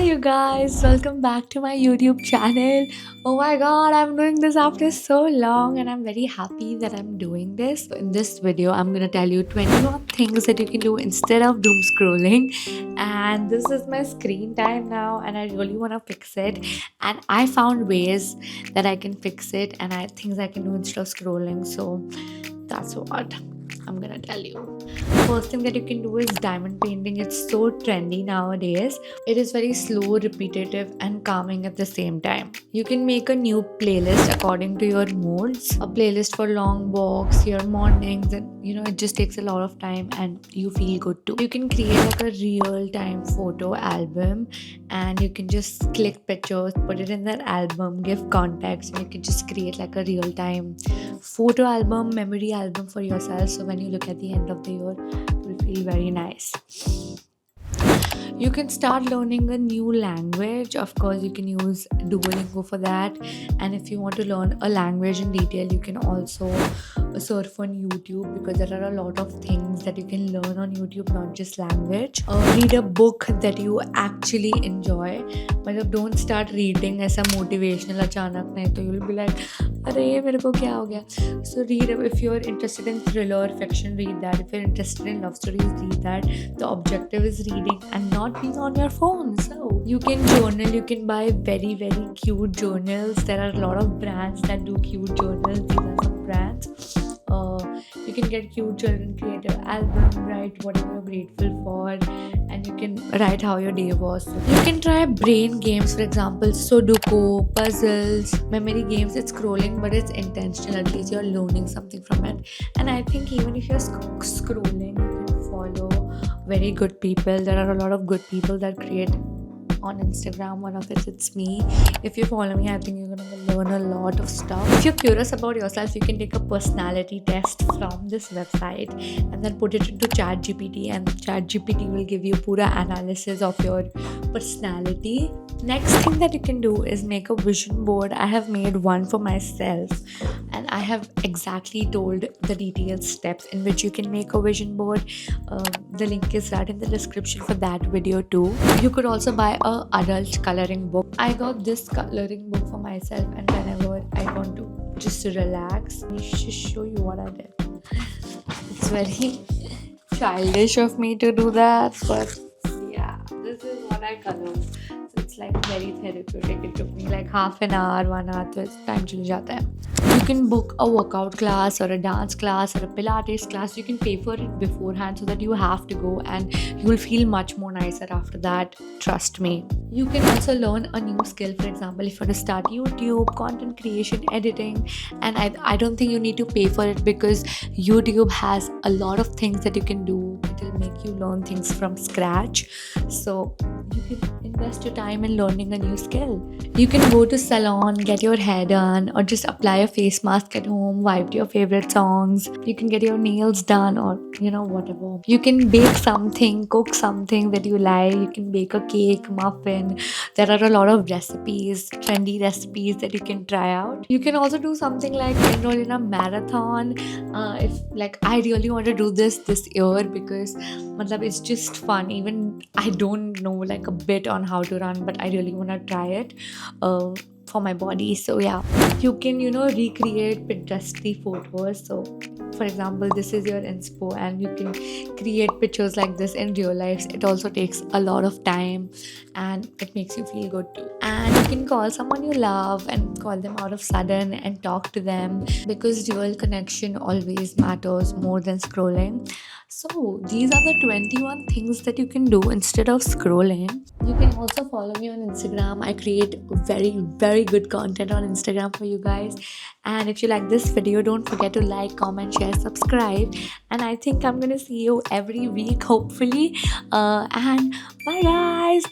you guys, welcome back to my YouTube channel. Oh my god, I'm doing this after so long and I'm very happy that I'm doing this. In this video, I'm gonna tell you 21 things that you can do instead of doom scrolling. And this is my screen time now, and I really wanna fix it. And I found ways that I can fix it, and things I can do instead of scrolling. So that's what I'm gonna tell you. First thing that you can do is diamond painting. It's so trendy nowadays. It is very slow, repetitive, and calming at the same time. You can make a new playlist according to your moods. A playlist for long walks, your mornings, and it just takes a lot of time and you feel good too. You can create like a real time photo album, and you can just click pictures, put it in that album, give context, and you can just create like a real time photo album, memory album for yourself. So when you look at the end of the year, it will feel very nice. You can start learning a new language. Of course, you can use Duolingo for that. And if you want to learn a language in detail, you can also surf on YouTube, because there are a lot of things that you can learn on YouTube, not just language. Read a book that you actually enjoy. But don't start reading as a motivational अचानक, नहीं तो you'll be like, अरे मेरे को क्या हो गया? So read, if you're interested in thriller fiction, read that. If you're interested in love stories, read that. The objective is reading and not being on your phone. So you can journal. You can buy very cute journals. There are a lot of brands that do cute journals. These are some brands. You can get cute children, create an album, write whatever you're grateful for, and you can write how your day was. You can try brain games, for example, Sudoku, puzzles, memory games. It's scrolling, but it's intentional. At least you're learning something from it. And I think even if you're scrolling, you can follow very good people. There are a lot of good people that create on Instagram. One of it's me. If you follow me, I think you're gonna learn a lot of stuff. If you're curious about yourself, you can take a personality test from this website and then put it into ChatGPT, and ChatGPT will give you pura analysis of your personality. Next thing that you can do is make a vision board. I have made one for myself, and I have exactly told the detailed steps in which you can make a vision board. The link is right in the description for that video too. You could also buy a adult coloring book. I got this coloring book for myself, and whenever I want to just relax, let me just show you what I did. It's very childish of me to do that, but yeah, this is what I colored. So it's like very therapeutic. It took me like half an hour, 1 hour, तो time चले जाता है. You can book a workout class or a dance class or a Pilates class. You can pay for it beforehand so that you have to go, and you will feel much more nicer after that. Trust me. You can also learn a new skill. For example, if you want to start YouTube, content creation, editing, and I don't think you need to pay for it, because YouTube has a lot of things that you can do. It will make you learn things from scratch. So you can invest your time in learning a new skill. You can go to salon, get your hair done, or just apply a face mask at home, vibe to your favorite songs. You can get your nails done, or whatever. You can bake something, cook something that you like. You can bake a cake, muffin. There are a lot of recipes, trendy recipes that you can try out. You can also do something like enroll in a marathon. If like I really want to do this year, because it's just fun. Even I don't know like a bit on how to run, but I really want to try it for my body. So yeah, you can recreate Pinterest photos. So for example, this is your inspo, and you can create pictures like this in real life. It also takes a lot of time, and it makes you feel good too. And you can call someone you love and call them out of sudden and talk to them, because real connection always matters more than scrolling. So these are the 21 things that you can do instead of scrolling. You can also follow me on Instagram. I create very good content on Instagram for you guys. And if you like this video, don't forget to like, comment, share, subscribe. And I think I'm gonna see you every week, hopefully. And bye guys.